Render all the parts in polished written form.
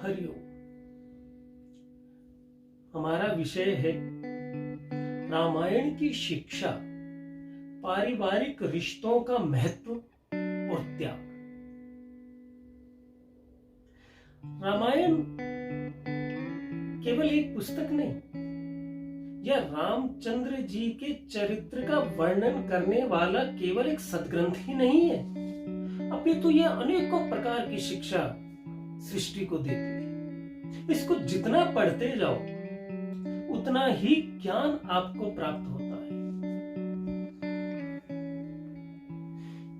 हरिओम। हमारा विषय है रामायण की शिक्षा, पारिवारिक रिश्तों का महत्व और त्याग। रामायण केवल एक पुस्तक नहीं, यह रामचंद्र जी के चरित्र का वर्णन करने वाला केवल एक सदग्रंथ ही नहीं है, अपितु यह अनेकों प्रकार की शिक्षा सृष्टि को देती है। इसको जितना पढ़ते जाओ उतना ही ज्ञान आपको प्राप्त होता है।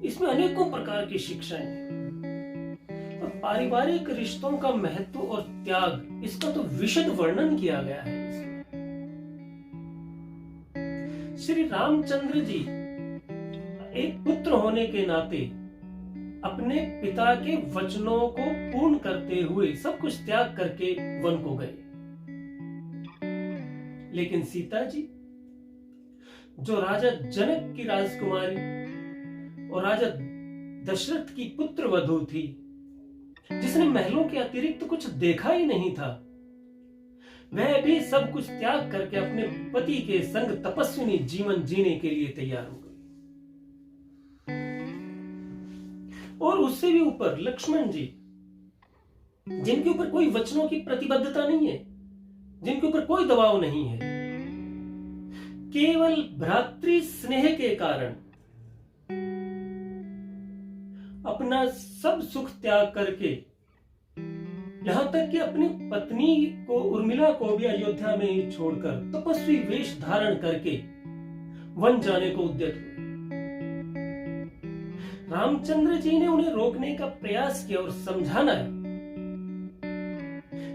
इसमें अनेकों प्रकार की शिक्षाएं हैं और पारिवारिक रिश्तों का महत्व और त्याग, इसका तो विशद वर्णन किया गया है इसमें। श्री रामचंद्र जी एक पुत्र होने के नाते अपने पिता के वचनों को पूर्ण करते हुए सब कुछ त्याग करके वन को गए, लेकिन सीता जी जो राजा जनक की राजकुमारी और राजा दशरथ की पुत्र वधू थी, जिसने महलों के अतिरिक्त कुछ देखा ही नहीं था, वह भी सब कुछ त्याग करके अपने पति के संग तपस्विनी जीवन जीने के लिए तैयार हो गई। और उससे भी ऊपर लक्ष्मण जी, जिनके ऊपर कोई वचनों की प्रतिबद्धता नहीं है, जिनके ऊपर कोई दबाव नहीं है, केवल भ्रातृ स्नेह के कारण अपना सब सुख त्याग करके, यहां तक कि अपनी पत्नी को उर्मिला को भी अयोध्या में ही छोड़कर तपस्वी वेश धारण करके वन जाने को उद्यत हुए। रामचंद्र जी ने उन्हें रोकने का प्रयास किया और समझाना है।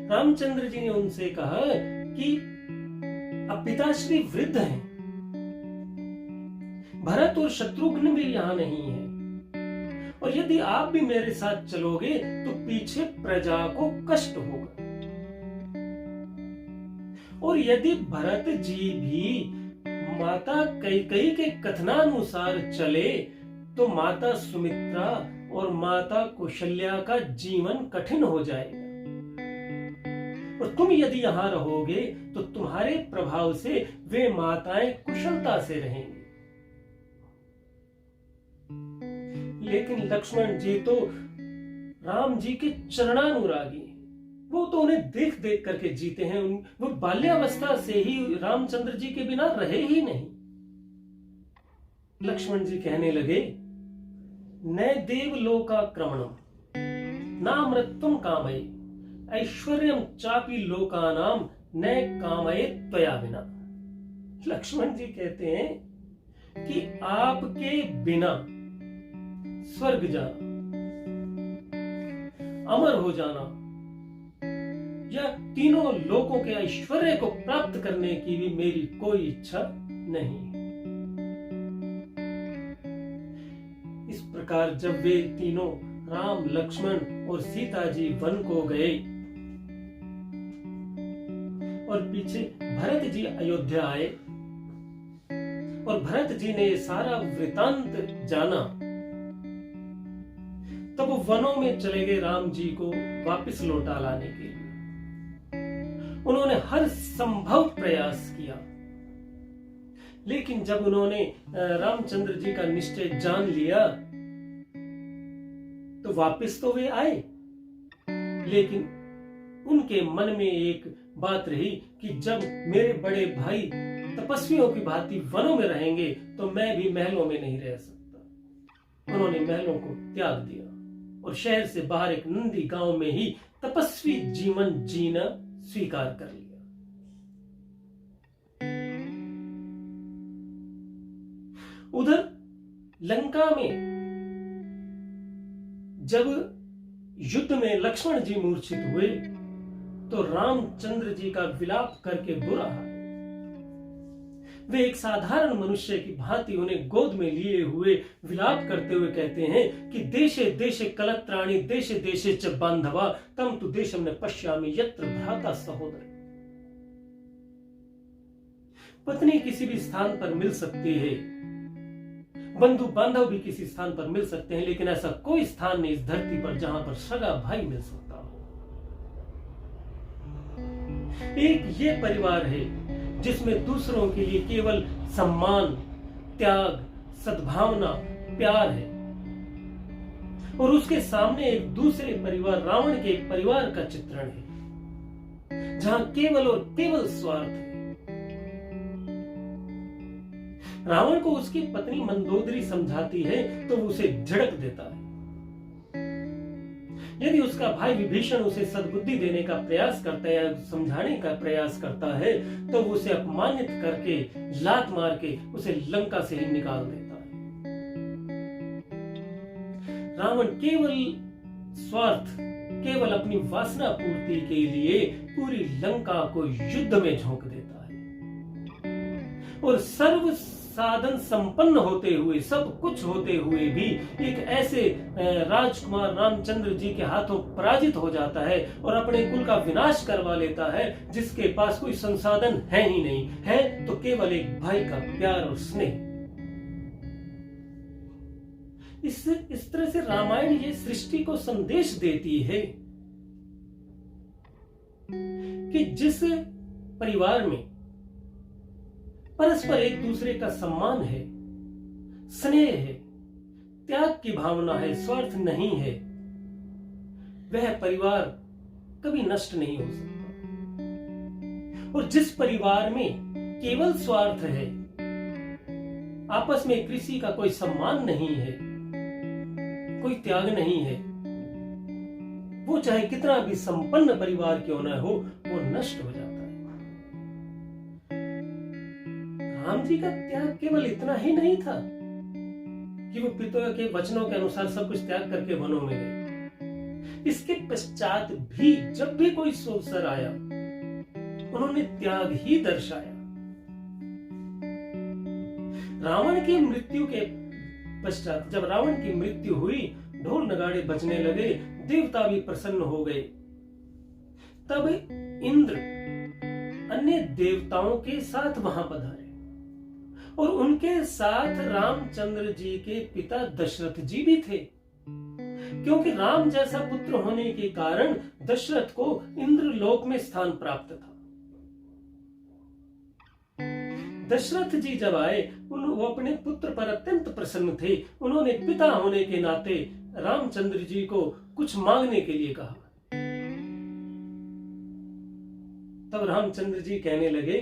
रामचंद्र जी ने उनसे कहा कि अब पिताश्री वृद्ध हैं, भरत और शत्रुघ्न भी यहां नहीं है, और यदि आप भी मेरे साथ चलोगे तो पीछे प्रजा को कष्ट होगा। और यदि भरत जी भी माता कैकेयी के कथनानुसार चले तो माता सुमित्रा और माता कौशल्या का जीवन कठिन हो जाएगा, और तुम यदि यहां रहोगे तो तुम्हारे प्रभाव से वे माताएं कुशलता से रहेंगी। लेकिन लक्ष्मण जी तो राम जी के चरणानुरागी, वो तो उन्हें देख देख करके जीते हैं। वो बाल्यावस्था से ही रामचंद्र जी के बिना रहे ही नहीं। लक्ष्मण जी कहने लगे, न देवलोकाक्रमणम नामृत्वम कामये ऐश्वर्यम चापि लोकानाम न कामये त्वया विना। लक्ष्मण जी कहते हैं कि आपके बिना स्वर्ग जाना, अमर हो जाना, या तीनों लोकों के ऐश्वर्य को प्राप्त करने की भी मेरी कोई इच्छा नहीं है। इस प्रकार जब वे तीनों राम, लक्ष्मण और सीता जी वन को गए और पीछे भरत जी अयोध्या आए और भरत जी ने सारा वृतांत जाना, तब वो वनों में चले गए राम जी को वापस लौटा लाने के लिए। उन्होंने हर संभव प्रयास किया, लेकिन जब उन्होंने रामचंद्र जी का निश्चय जान लिया तो वापस तो वे आए, लेकिन उनके मन में एक बात रही कि जब मेरे बड़े भाई तपस्वियों की भांति वनों में रहेंगे तो मैं भी महलों में नहीं रह सकता। उन्होंने महलों को त्याग दिया और शहर से बाहर एक नंदी गांव में ही तपस्वी जीवन जीना स्वीकार कर लिया। उधर लंका में जब युद्ध में लक्ष्मण जी मूर्छित हुए तो रामचंद्र जी का विलाप करके बुरा हाल। वे एक साधारण मनुष्य की भांति उन्हें गोद में लिए हुए विलाप करते हुए कहते हैं कि देशे देशे कलत्राणि देशे देशे च बांधवा तम तु देशम न पश्यामि यत्र भ्राता सहोदर। पत्नी किसी भी स्थान पर मिल सकती है, बंधु बांधव भी किसी स्थान पर मिल सकते हैं, लेकिन ऐसा कोई स्थान नहीं इस धरती पर जहां पर सगा भाई मिल सकता हो। एक ये परिवार है जिसमें दूसरों के लिए केवल सम्मान, त्याग, सद्भावना, प्यार है, और उसके सामने एक दूसरे परिवार रावण के परिवार का चित्रण है जहां केवल और केवल स्वार्थ है। रावण को उसकी पत्नी मंदोदरी समझाती है तो वो उसे झिड़क देता है। यदि उसका भाई विभीषण उसे सद्बुद्धि देने का प्रयास करता है या समझाने का प्रयास करता है तो वो उसे अपमानित करके लात मार के उसे लंका से ही निकाल देता है। रावण केवल स्वार्थ, केवल अपनी वासना पूर्ति के लिए पूरी लंका को युद्ध में झोंक देता है, और सर्व साधन संपन्न होते हुए, सब कुछ होते हुए भी एक ऐसे राजकुमार रामचंद्र जी के हाथों पराजित हो जाता है और अपने कुल का विनाश करवा लेता है, जिसके पास कोई संसाधन है ही नहीं, है तो केवल एक भाई का प्यार और स्नेह। इस तरह से रामायण ये सृष्टि को संदेश देती है कि जिस परिवार में परस्पर एक दूसरे का सम्मान है, स्नेह है, त्याग की भावना है, स्वार्थ नहीं है, वह परिवार कभी नष्ट नहीं हो सकता। और जिस परिवार में केवल स्वार्थ है, आपस में किसी का कोई सम्मान नहीं है, कोई त्याग नहीं है, वो चाहे कितना भी संपन्न परिवार क्यों न हो, वो नष्ट हो जाता है। राम जी का त्याग केवल इतना ही नहीं था कि वो पिता के वचनों के अनुसार सब कुछ त्याग करके वनों में गए। इसके पश्चात भी जब भी कोई अवसर आया, उन्होंने त्याग ही दर्शाया। रावण की मृत्यु के पश्चात जब रावण की मृत्यु हुई, ढोल नगाड़े बजने लगे, देवता भी प्रसन्न हो गए। तब इंद्र अन्य देवताओं के साथ वहां पधारे और उनके साथ रामचंद्र जी के पिता दशरथ जी भी थे, क्योंकि राम जैसा पुत्र होने के कारण दशरथ को इंद्र लोक में स्थान प्राप्त था। दशरथ जी जब आए, वो अपने पुत्र पर अत्यंत प्रसन्न थे। उन्होंने पिता होने के नाते रामचंद्र जी को कुछ मांगने के लिए कहा। तब रामचंद्र जी कहने लगे,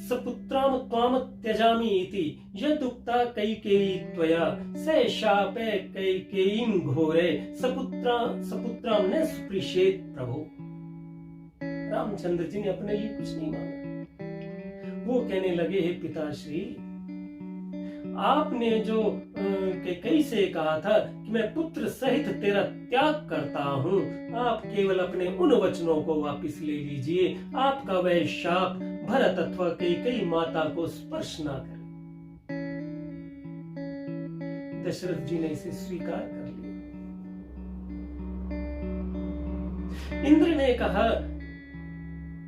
सपुत्राम त्वाम त्यजामि इति यदुक्ता कैकेयी त्वया स शापे कैकेयीं घोरे सपुत्राम न स्पृशेत प्रभु। रामचंद्र जी ने अपने लिए कुछ नहीं मांगा। वो कहने लगे, हे पिताश्री, आपने जो कैकेयी से कहा था कि मैं पुत्र सहित तेरा त्याग करता हूँ, आप केवल अपने उन वचनों को वापस ले लीजिए। आपका वह शाप भरत अथवा कैकेयी माता को स्पर्श ना करे। दशरथ जी ने इसे स्वीकार कर लिया। इंद्र ने कहा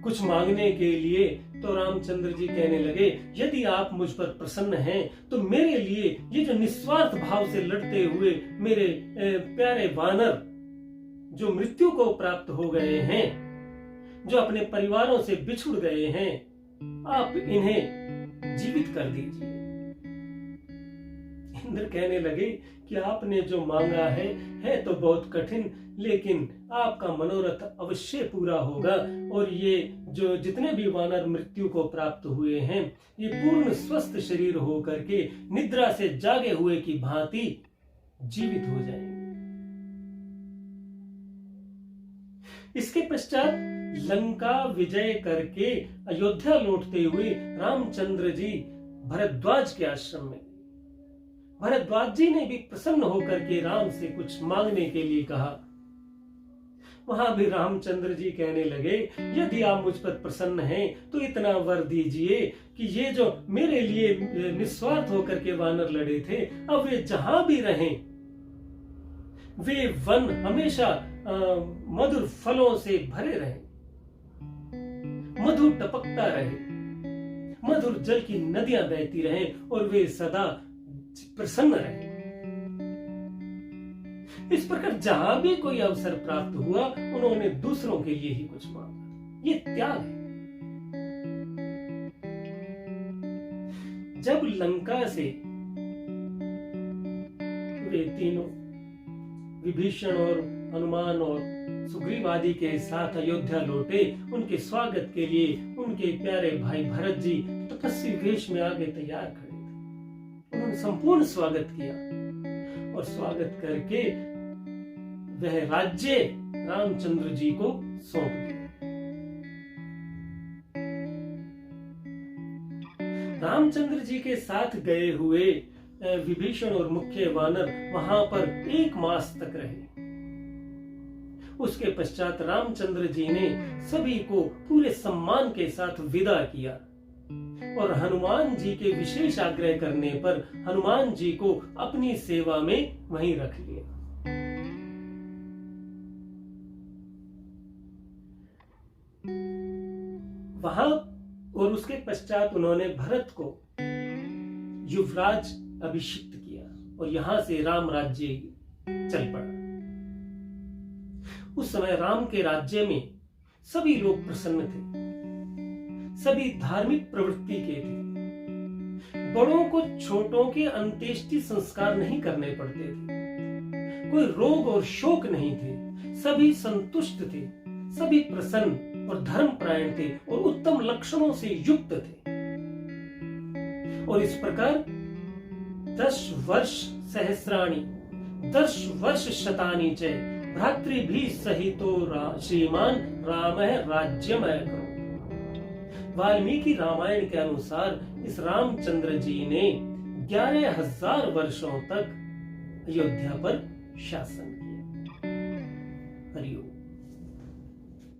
कुछ मांगने के लिए, तो रामचंद्र जी कहने लगे, यदि आप मुझ पर प्रसन्न हैं तो मेरे लिए ये जो निस्वार्थ भाव से लड़ते हुए मेरे प्यारे वानर जो मृत्यु को प्राप्त हो गए हैं, जो अपने परिवारों से बिछुड़ गए हैं, आप इन्हें जीवित कर दीजिए। इंद्र कहने लगे कि आपने जो मांगा है तो बहुत कठिन, लेकिन आपका मनोरथ अवश्य पूरा होगा, और ये जो जितने भी वानर मृत्यु को प्राप्त हुए हैं, ये पूर्ण स्वस्थ शरीर होकर के निद्रा से जागे हुए की भांति जीवित हो जाएंगे। इसके पश्चात लंका विजय करके अयोध्या लौटते हुए रामचंद्र जी भरद्वाज के आश्रम में, भरद्वाज जी ने भी प्रसन्न होकर के राम से कुछ मांगने के लिए कहा। वहां भी रामचंद्र जी कहने लगे, यदि आप मुझ पर प्रसन्न हैं तो इतना वर दीजिए कि ये जो मेरे लिए निस्वार्थ होकर के वानर लड़े थे, अब वे जहां भी रहें, वे वन हमेशा मधुर फलों से भरे रहे, मधु टपकता रहे, मधुर जल की नदियां बहती रहें और वे सदा प्रसन्न रहे। इस प्रकार जहां भी कोई अवसर प्राप्त हुआ, उन्होंने दूसरों के लिए ही कुछ मांगा। ये त्याग है। जब लंका से वे तीनों विभीषण और हनुमान और सुग्रीव आदि के साथ अयोध्या लौटे, उनके स्वागत के लिए उनके प्यारे भाई भरत जी तपस्वी वेश में आगे तैयार खड़े थे। उन्होंने संपूर्ण स्वागत किया और स्वागत करके वह राज्य रामचंद्र जी को सौंप दिया। रामचंद्र जी के साथ गए हुए विभीषण और मुख्य वानर वहां पर 1 मास तक रहे। उसके पश्चात रामचंद्र जी ने सभी को पूरे सम्मान के साथ विदा किया और हनुमान जी के विशेष आग्रह करने पर हनुमान जी को अपनी सेवा में वहीं रख लिया। वहां और उसके पश्चात उन्होंने भरत को युवराज अभिषिक्त किया और यहां से राम राज्य चल पड़ा। उस समय राम के राज्य में सभी लोग प्रसन्न थे, सभी धार्मिक प्रवृत्ति के थे। बड़ों को छोटों के अंत्येष्टि संस्कार नहीं करने पड़ते थे, कोई रोग और शोक नहीं थे, सभी संतुष्ट थे, सभी प्रसन्न और धर्मपरायण थे और उत्तम लक्षणों से युक्त थे। और इस प्रकार 10 वर्ष सहस्राणि 10 वर्ष शतानि च भ्रातृभिः सहितो श्रीमान रामः राज्यमय करो। वाल्मीकि रामायण के अनुसार इस रामचंद्र जी ने 11,000 वर्षों तक अयोध्या पर शासन किया।